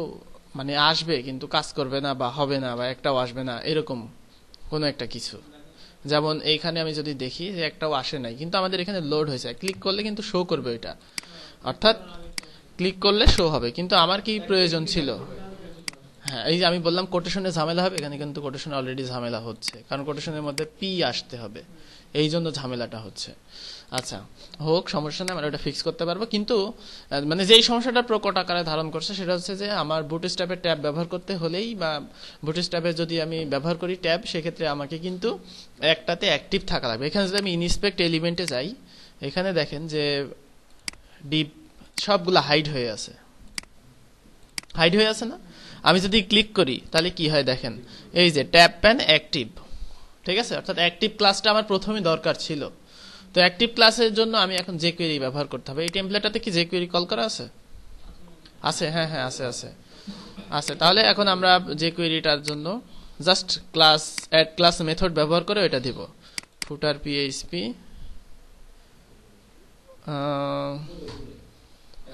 মানে আসবে কিন্তু কাজ করবে না, বা হবে না, বা একটাও আসবে না, এরকম কোনো একটা কিছু। যেমন এইখানে আমি যদি দেখি যে একটাও আসে নাই, কিন্তু আমাদের এখানে লোড হয়েছে, ক্লিক করলে কিন্তু শো করবে এটা, অর্থাৎ ক্লিক করলে শো হবে। কিন্তু আমার কি প্রয়োজন ছিল? হ্যাঁ, এই যে আমি বললাম কোটেশনে ঝামেলা হবে, এখানে কিন্তু কোটেশনে অলরেডি ঝামেলা হচ্ছে, কারণ কোটেশনের মধ্যে পি আসতে হবে, এই জন্য ঝামেলাটা হচ্ছে। আচ্ছা হোক, সমস্যা নেই, আমরা ওটা ফিক্স করতে পারবো। কিন্তু মানে যেই সমস্যাটা প্রকট আকারে ধারণ করছে সেটা হচ্ছে যে আমার বুটস্ট্র্যাপের ট্যাব ব্যবহার করতে হলেই, বা বুটস্ট্র্যাপে যদি আমি ব্যবহার করি ট্যাব, সেক্ষেত্রে আমাকে কিন্তু একটাতে অ্যাক্টিভ থাকা লাগবে। এখানে যদি আমি ইনস্পেক্ট এলিমেন্টে যাই, এখানে দেখেন যে ডিপ সবগুলো হাইড হয়ে আছে, হাইড হয়ে আছে না? আমি যদি ক্লিক করি তাহলে কি হয় দেখেন, এই যে ট্যাব প্যান অ্যাক্টিভ, ঠিক আছে? অর্থাৎ অ্যাক্টিভ ক্লাসটা আমার প্রথমে দরকার ছিল। তো অ্যাক্টিভ ক্লাসের জন্য আমি এখন jQuery ব্যবহার করতে হবে। এই টেমপ্লেটটাতে কি jQuery কল করা আছে? আছে, হ্যাঁ হ্যাঁ আছে আছে আছে। তাহলে এখন আমরা jQueryটার জন্য just class add class method ব্যবহার করে এটা দিব, ফুটার PHP।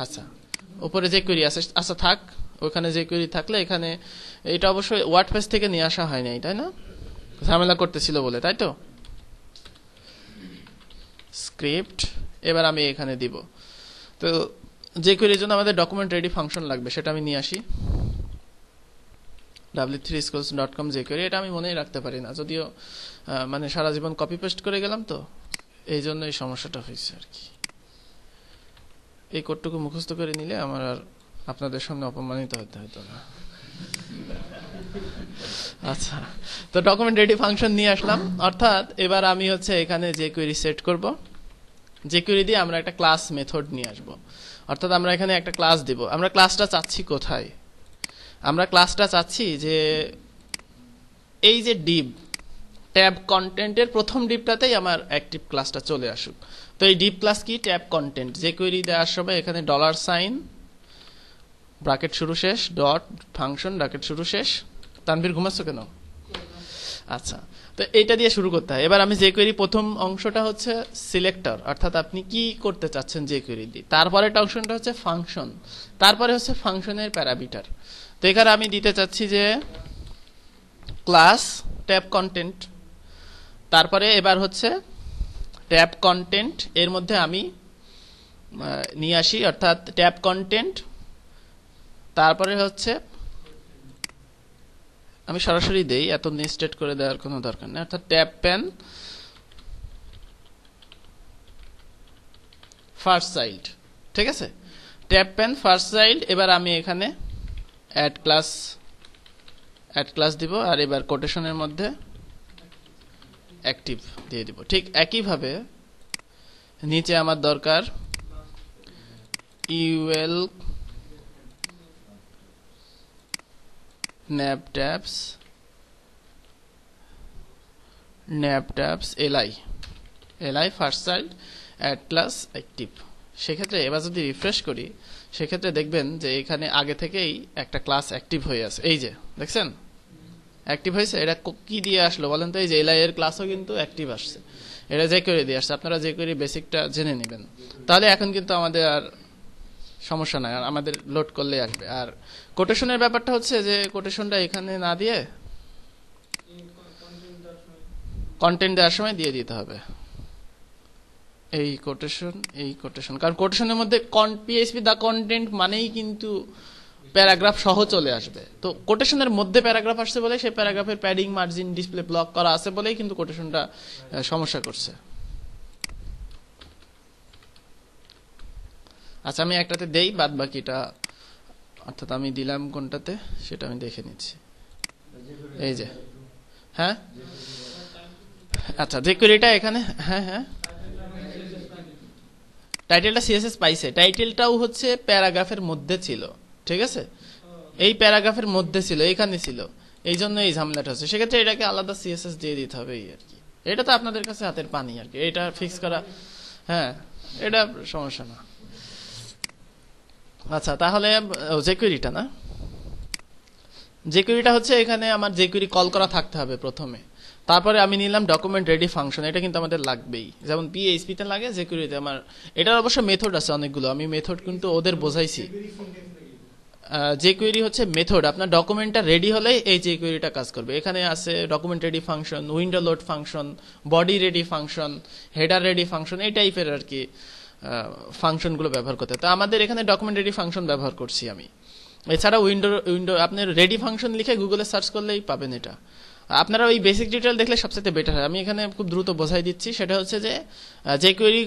আচ্ছা, উপরে jQuery আছে, আচ্ছা থাক, ওখানে jQuery থাকলে এখানে এটা অবশ্যই ওয়ার্ডপ্রেস থেকে নিয়ে আসা হয় নাই, তাই না? ঝামেলা করতেছিল বলে, তাই তো? স্ক্রিপ্ট এবার আমি এখানে দিব। তো jQuery এর জন্য আমাদের ডকুমেন্ট রেডি ফাংশন লাগবে, সেটা আমি নিয়ে আসি, w3schools.com jQuery। এটা আমি মনেই রাখতে পারি না, যদিও মানে সারা জীবন কপি পেস্ট করে গেলাম, তো এই জন্য এই সমস্যাটা হয়েছে আর কি। এই কোডটুকু মুখস্থ করে নিলে আমার আর আপনাদের সামনে অপমানিত হতে হতো না। আচ্ছা, তো ডকুমেন্ট রেডি ফাংশন নিয়ে আসলাম, অর্থাৎ এবার আমি হচ্ছে এখানে jQuery সেট করব। jQuery দিয়ে আমরা একটা ক্লাস মেথড নিয়ে আসব, অর্থাৎ আমরা এখানে একটা ক্লাস দিব। আমরা ক্লাসটা চাচ্ছি কোথায়? আমরা ক্লাসটা চাচ্ছি যে এই যে ডিপ ট্যাব কন্টেন্টের প্রথম ডিপটাতেই আমার অ্যাক্টিভ ক্লাসটা চলে আসুক। তো এই ডিপ ক্লাস কি? Tab content. jQuery দেওয়ার সময় এখানে $, ব্র্যাকেট শুরু শেষ, ডট ফাংশন ব্র্যাকেট শুরু শেষ। তানভীর ঘুমাচ্ছ কেন? আচ্ছা, তো এইটা দিয়ে শুরু করতে হয়। এবার আমি jQuery প্রথম অংশটা হচ্ছে সিলেক্টর, অর্থাৎ আপনি কি করতে চাচ্ছেন jQuery দিয়ে। তারপরে অংশটা হচ্ছে ফাংশন, তারপরে হচ্ছে ফাংশনের প্যারামিটার। তো এখানে আমি দিতে চাচ্ছি যে ক্লাস ট্যাব কন্টেন্ট, তারপরে এবার হচ্ছে ট্যাব কন্টেন্ট এর মধ্যে আমি নিয়ে আসি, অর্থাৎ ট্যাব কন্টেন্ট, তারপরে হচ্ছে আমি সরাসরি দেই, এত নেস্টেড করে দেওয়ার কোনো দরকার নেই। অর্থাৎ ট্যাব প্যান ফার্স্ট চাইল্ড, ঠিক আছে, ট্যাব প্যান ফার্স্ট চাইল্ড। এবার আমি এখানে অ্যাড ক্লাস দিব, আর এবার কোটেশনের মধ্যে অ্যাক্টিভ দিয়ে দিব। ঠিক একইভাবে নিচে আমার দরকার UL navtabs li first child add class active. সেক্ষেত্রে এবার যদি রিফ্রেশ করি, সেক্ষেত্রে দেখবেন যে এখানে আগে থেকেই একটা ক্লাস অ্যাক্টিভ হয়ে আছে। এই যে দেখছেন অ্যাক্টিভ হয়েছে। এটা কি দিয়ে আসলো বলেন তো? এই যে li এর ক্লাসও কিন্তু অ্যাক্টিভ আসছে, এটা jQuery দিয়ে আসছে। আপনারা jQuery বেসিকটা জেনে নেবেন, তাহলে এখন কিন্তু আমাদের আর সমস্যা নাই, আর আমাদের লোড করলে আসবে। আর কোটেশনের ব্যাপারটা হচ্ছে যে কোটেশনটা এখানে না দিয়ে কন্টেন্ট দেওয়ার সময় দিয়ে দিতে হবে এই কোটেশন, কারণ কোটেশনের মধ্যে পিএইচপি দা কন্টেন্ট মানেই কিন্তু প্যারাগ্রাফ সহ চলে আসবে। তো কোটেশনের মধ্যে প্যারাগ্রাফ আসছে বলে সেই প্যারাগ্রাফের প্যাডিং, মার্জিন, ডিসপ্লে ব্লক করা আছে বলেই কিন্তু কোটেশনটা সমস্যা করছে। আচ্ছা, আমি একটাতে দেই, বাদ বাকিটা অর্থাৎ আমি দিলাম কোনটাতে সেটা আমি দেখে নিচ্ছি। এই যে হ্যাঁ, আচ্ছা jQueryটা এখানে, হ্যাঁ টাইটেলটা সিএসএস পাইছে। টাইটেলটাও হচ্ছে প্যারাগ্রাফের মধ্যে ছিল, ঠিক আছে, এই প্যারাগ্রাফের মধ্যে ছিল, এখানে ছিল, এই জন্য এই ঝামেলাটা হচ্ছে। সেক্ষেত্রে এটাকে আলাদা সিএসএস দিয়ে দিতে হবে আর কি। এটা তো আপনাদের কাছে হাতের পানি আর কি, এটা ফিক্স করা, হ্যাঁ এটা সমস্যা না। আচ্ছা, তাহলে jQueryটা না, jQueryটা হচ্ছে এখানে আমার jQuery কল করা থাকতে হবে প্রথমে, তারপরে আমি নিলাম ডকুমেন্ট রেডি ফাংশন। এটা কিন্তু আমাদের লাগবেই, যেমন PHP তে লাগে, jQueryতে আমার এটার অবশ্য মেথড আছে অনেকগুলো, আমি মেথড কিন্তু ওদের বোঝাইছি। jQuery হচ্ছে মেথড, আপনার ডকুমেন্টটা রেডি হলেই এই jQueryটা কাজ করবে। এখানে আছে document ready function, window load function, body ready function, header ready function, এই টাইপের আর কি ফাংশনগুলো ব্যবহার করতে। তো আমাদের এখানে ডকুমেন্ট রেডি ফাংশন ব্যবহার করছি আমি। এছাড়া উইন্ডো আপনি রেডি ফাংশন লিখে গুগলে সার্চ করলেই পাবেন এটা। আপনারা ওই বেসিক ডিটেল দেখলে সবচেয়ে বেটার হয়। আমি এখানে খুব দ্রুত বোঝাই দিচ্ছি। সেটা হচ্ছে যে jQuery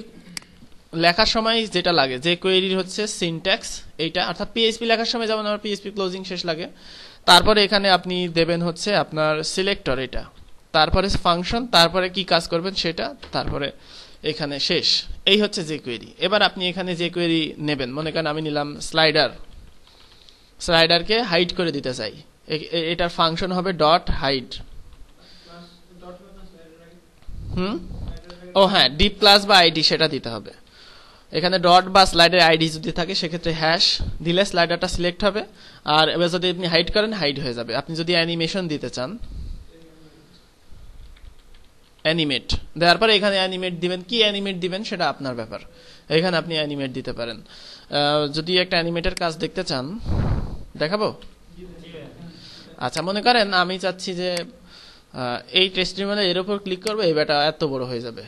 লেখার সময় যেটা লাগে, jQuery হচ্ছে সিনট্যাক্স এইটা, অর্থাৎ PHP লেখার সময় যেমন আমার PHP ক্লোজিং শেষ লাগে, তারপরে এখানে আপনি দেবেন হচ্ছে আপনার সিলেক্টর, এটা, তারপরে ফাংশন, তারপরে কি কাজ করবেন সেটা, তারপরে এখানে শেষ। এই হচ্ছে jQuery। এবার আপনি এখানে jQuery নেবেন, মনে করেন আমি নিলাম স্লাইডারকে হাইড করে দিতে চাই, এটার ফাংশন হবে ডট হাইড। ও হ্যাঁ, ডিপ ক্লাস বা আইডি সেটা দিতে হবে। এখানে ডট বা স্লাইডের আইডি যদি থাকে সেক্ষেত্রে হ্যাশ দিলে স্লাইডারটা সিলেক্ট হবে, আর এবার যদি আপনি হাইড করেন হাইড হয়ে যাবে। আপনি যদি অ্যানিমেশন দিতে চান, অ্যানিমেট দেওয়ার পরে এখানে অ্যানিমেট দিবেন, কি অ্যানিমেট দিবেন সেটা আপনার ব্যাপার, এখানে আপনি অ্যানিমেট দিতে পারেন। যদি একটা অ্যানিমেটের কাজ দেখতে চান দেখাবো। আচ্ছা, মনে করেন আমি চাচ্ছি যে এই টেস্টিমোনিয়াল এর উপর ক্লিক করবে, এই ব্যাটা এত বড় হয়ে যাবে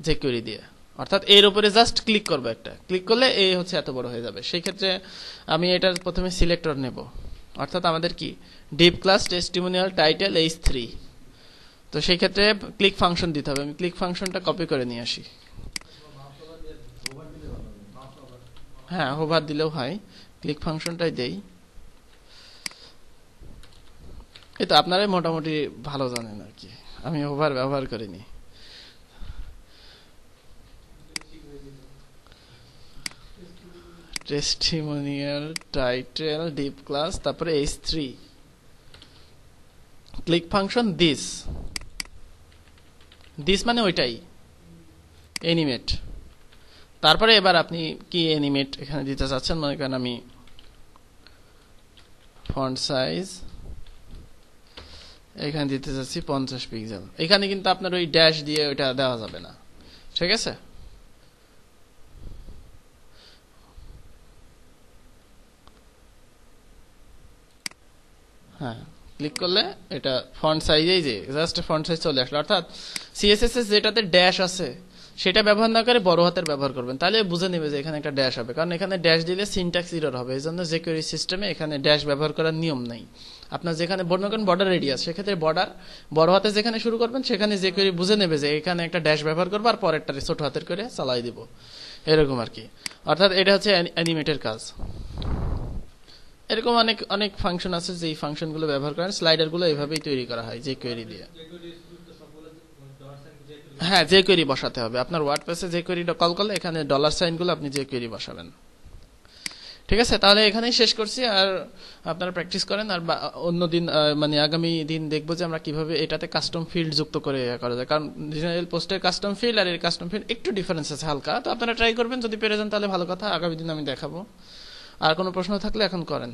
jQuery দিয়ে, অর্থাৎ এর উপরে জাস্ট ক্লিক করবে, একটা ক্লিক করলে এই হচ্ছে এত বড় হয়ে যাবে। সেই ক্ষেত্রে আমি এটার প্রথমে সিলেক্টর নেব, অর্থাৎ আমাদের কি deep class testimonial title h3। তো সেই ক্ষেত্রে ক্লিক ফাংশন দিতে হবে। আমি ক্লিক ফাংশনটা কপি করে নিয়ে আসি। হ্যাঁ, হোভার দিলেও হয়, ক্লিক ফাংশনটাই দেই। এই তো আপনারাই মোটামুটি ভালো জানেন আর কি, আমি হোভার ব্যবহার করিনি। টেস্টিমোনিয়াল টাইটেল ডিপ ক্লাস, তারপরে h3, ক্লিক ফাংশন দিস মানে ওইটাই অ্যানিমেট। তারপরে এবার আপনি কি অ্যানিমেট এখানে দিতে চাচ্ছেন, মনে করেন আমি ফন্ট সাইজ এখানে দিতে চাচ্ছি 50 পিক্সেল। এখানে কিন্তু আপনার ওই ড্যাশ দিয়ে ওইটা দেওয়া যাবে না, ঠিক আছে। হ্যাঁ, ক্লিক করলে এটা ফন্ট সাইজেই যে জাস্ট ফন্ট সাইজ চলে আসলো, অর্থাৎ সিএসএস এর যেটাতে ড্যাশ আছে সেটা ব্যবহার না করে বড় হাতের ব্যবহার করবেন, তাহলে বুঝে নেবে যে এখানে একটা ড্যাশ হবে, কারণ এখানে ড্যাশ দিলে সিনট্যাক্স এরর হবে। এই জন্য jQuery সিস্টেমে এখানে ড্যাশ ব্যবহার করার নিয়ম নাই। আপনার যেখানে বর্ণনা করেন বর্ডার রেডিয়াস, সেক্ষেত্রে বর্ডার বড় হাতে যেখানে শুরু করবেন সেখানে jQuery বুঝে নেবে যে এখানে একটা ড্যাশ ব্যবহার করবো আর পরেরটা ছোট হাতের করে চালাই দিব, এরকম আর কি। অর্থাৎ এটা হচ্ছে অ্যানিমেটের কাজ। এরকম অনেক অনেক ফাংশন আছে যে এই ফাংশনগুলো ব্যবহার করেন, স্লাইডারগুলো এভাবেই তৈরি করা হয় jQuery দিয়ে। হ্যাঁ, jQuery বসাতে হবে আপনার ওয়ার্ডপ্রেসে। jQuery কল করলে এখানে ডলার সাইনগুলো আপনি jQuery বসাবেন। ঠিক আছে, তাহলে এখানেই শেষ করছি। আর আপনারা প্র্যাকটিস করেন, আর অন্য দিন মানে আগামী দিন দেখবো যে আমরা কিভাবে এটাতে কাস্টম ফিল্ড যুক্ত করে করা যায়, কারণ জেনারেল পোস্টের কাস্টম ফিল্ড আর এর কাস্টম ফিল্ড একটু ডিফারেন্স আছে হালকা। তো আপনারা ট্রাই করবেন, যদি পেরে যান তাহলে ভালো কথা, আগামী দিন আমি দেখাবো। আর কোনো প্রশ্ন থাকলে এখন করেন।